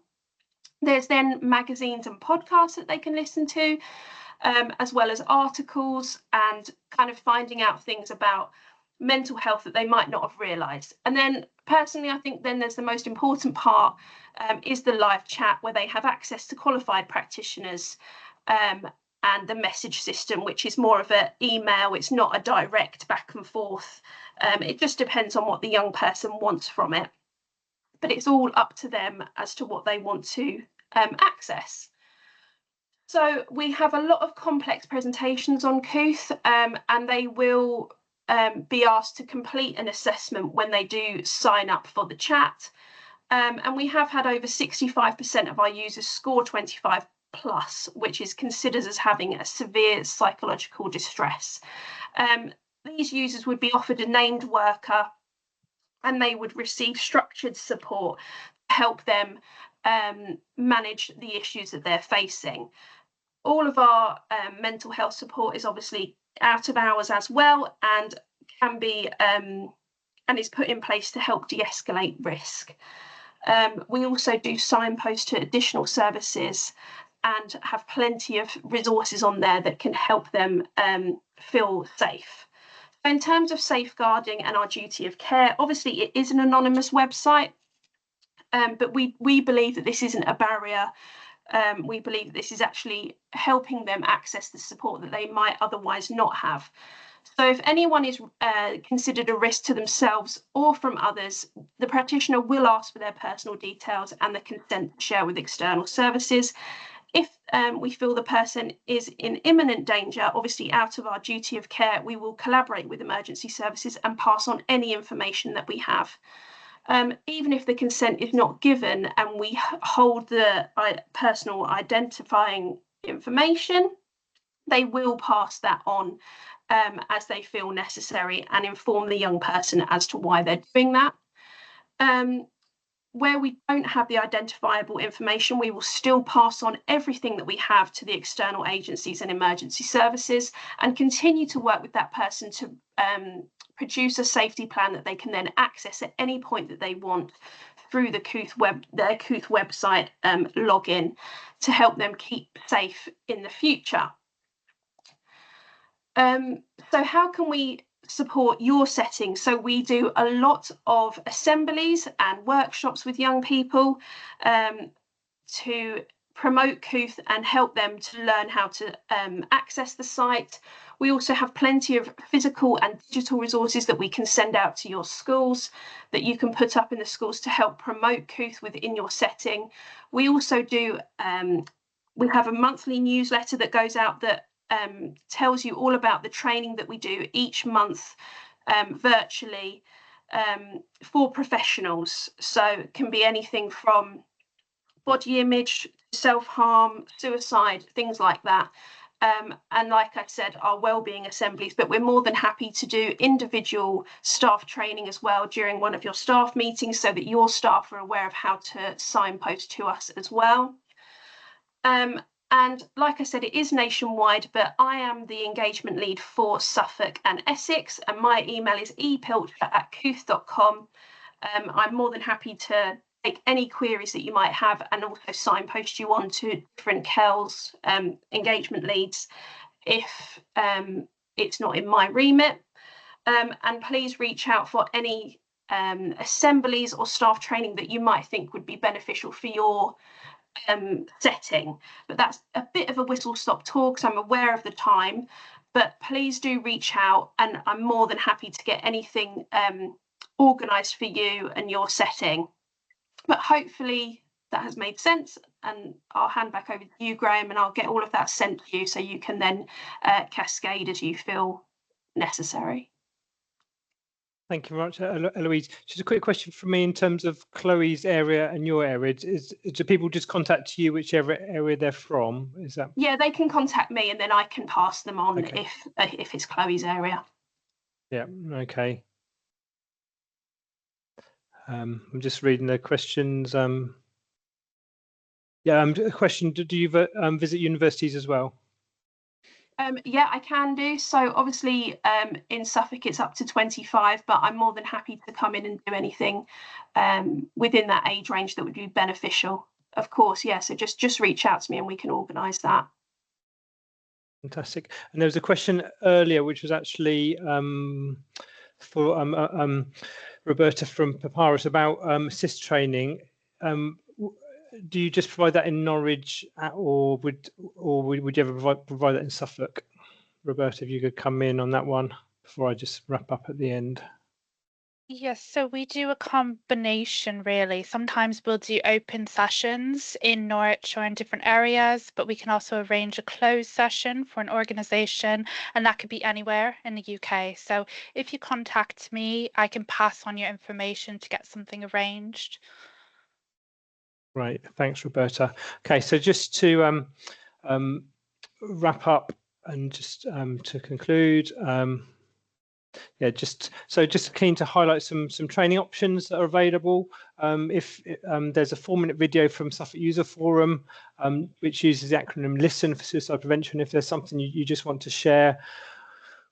There's then magazines and podcasts that they can listen to, as well as articles and kind of finding out things about mental health that they might not have realised. And then personally, I think then there's the most important part is the live chat, where they have access to qualified practitioners and the message system, which is more of an email. It's not a direct back and forth. It just depends on what the young person wants from it. But it's all up to them as to what they want to access. So we have a lot of complex presentations on Kooth, and they will be asked to complete an assessment when they do sign up for the chat. And we have had over 65% of our users score 25 plus, which is considered as having a severe psychological distress. These users would be offered a named worker, and they would receive structured support to help them manage the issues that they're facing. All of our mental health support is obviously out of hours as well, and can be and is put in place to help de-escalate risk. We also do signpost to additional services and have plenty of resources on there that can help them feel safe. In terms of safeguarding and our duty of care, obviously it is an anonymous website, but we believe that this isn't a barrier. We believe that this is actually helping them access the support that they might otherwise not have. So if anyone is considered a risk to themselves or from others, the practitioner will ask for their personal details and the consent to share with external services. If we feel the person is in imminent danger, obviously out of our duty of care, we will collaborate with emergency services and pass on any information that we have. Even if the consent is not given and we hold the personal identifying information, they will pass that on as they feel necessary and inform the young person as to why they're doing that. Where we don't have the identifiable information, we will still pass on everything that we have to the external agencies and emergency services and continue to work with that person to produce a safety plan that they can then access at any point that they want through the their Kooth website login to help them keep safe in the future. So how can we support your setting? So we do a lot of assemblies and workshops with young people to promote Kooth and help them to learn how to access the site. We also have plenty of physical and digital resources that we can send out to your schools that you can put up in the schools to help promote Kooth within your setting. We also do, we have a monthly newsletter that goes out that tells you all about the training that we do each month virtually for professionals. So it can be anything from body image, self-harm, suicide, things like that. And like I said, our wellbeing assemblies, but we're more than happy to do individual staff training as well during one of your staff meetings so that your staff are aware of how to signpost to us as well. And like I said, it is nationwide, but I am the engagement lead for Suffolk and Essex, and my email is epilcher@kooth.com. I'm more than happy to take any queries that you might have and also signpost you on to different KELS engagement leads if it's not in my remit. And please reach out for any assemblies or staff training that you might think would be beneficial for your setting. But that's a bit of a whistle-stop tour because I'm aware of the time, but please do reach out and I'm more than happy to get anything organised for you and your setting. But hopefully that has made sense, and I'll hand back over to you, Graham, and I'll get all of that sent to you so you can then cascade as you feel necessary. Thank you very much, Eloise. Just a quick question from me in terms of Chloe's area and your area. Do people just contact you whichever area they're from? Is that? Yeah, they can contact me and then I can pass them on Okay. if it's Chloe's area. Yeah, okay. I'm just reading the questions. Yeah, a question, do you visit universities as well? Yeah, I can do. So obviously in Suffolk it's up to 25, but I'm more than happy to come in and do anything within that age range that would be beneficial. Of course, yeah, so just reach out to me and we can organise that. Fantastic. And there was a question earlier which was actually for Roberta from Papyrus about assist training. Do you just provide that in Norwich, or would you ever provide that in Suffolk? Roberta, if you could come in on that one before I just wrap up at the end. Yes, so we do a combination really. Sometimes we'll do open sessions in Norwich or in different areas, but we can also arrange a closed session for an organisation, and that could be anywhere in the UK. So if you contact me, I can pass on your information to get something arranged. Right, thanks, Roberta. Okay, so just to wrap up and just to conclude, yeah, just keen to highlight some training options that are available. If there's a 4-minute video from Suffolk User Forum, which uses the acronym LISTEN for suicide prevention. If there's something you just want to share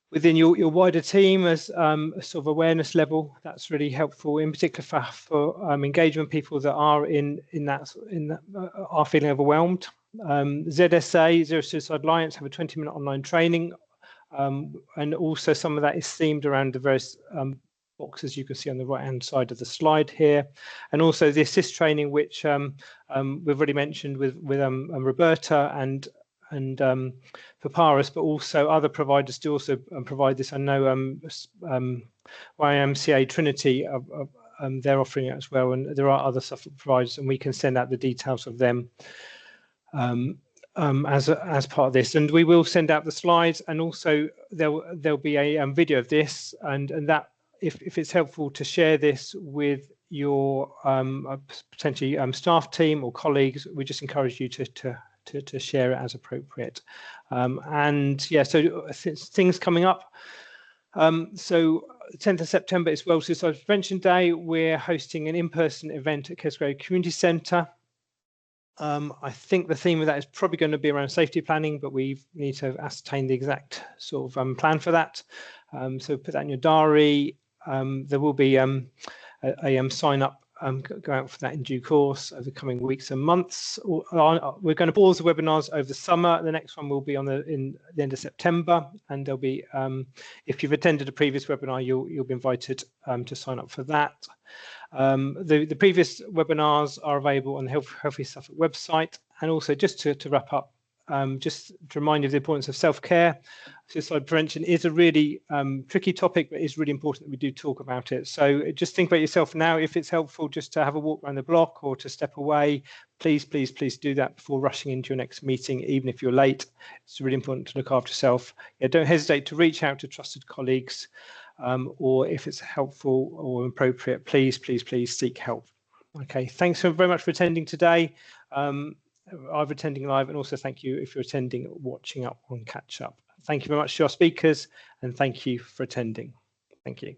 within your wider team as a sort of awareness level, that's really helpful, in particular for engagement people that are in that are feeling overwhelmed. ZSA, Zero Suicide Alliance, have a 20-minute online training and also some of that is themed around the various boxes you can see on the right hand side of the slide here, and also the assist training, which we've already mentioned with Roberta and Papyrus, but also other providers do also provide this. I know YMCA Trinity, they're offering it as well, and there are other Suffolk providers, and we can send out the details of them as part of this. And we will send out the slides, and also there'll be a video of this, and that if it's helpful to share this with your potentially staff team or colleagues, we just encourage you to share it as appropriate. And yeah, so things coming up. So 10th of September is World Suicide Prevention Day. We're hosting an in-person event at Kesgrove Community Centre. I think the theme of that is probably going to be around safety planning, but we need to ascertain the exact sort of plan for that. So put that in your diary. There will be a sign up go out for that in due course over the coming weeks and months. We're going to pause the webinars over the summer. The next one will be on in the end of September, and there'll be if you've attended a previous webinar, you'll be invited to sign up for that. The previous webinars are available on the Healthy Suffolk website. And also, just to wrap up, just to remind you of the importance of self-care. Suicide prevention is a really tricky topic, but it's really important that we do talk about it. So just think about yourself now. If it's helpful just to have a walk around the block or to step away, please do that before rushing into your next meeting, even if you're late. It's really important to look after yourself. Yeah, don't hesitate to reach out to trusted colleagues, or if it's helpful or appropriate, please seek help. Okay, thanks very much for attending today. Either attending live, and also thank you if you're attending, watching up on catch up. Thank you very much to our speakers, and thank you for attending. Thank you.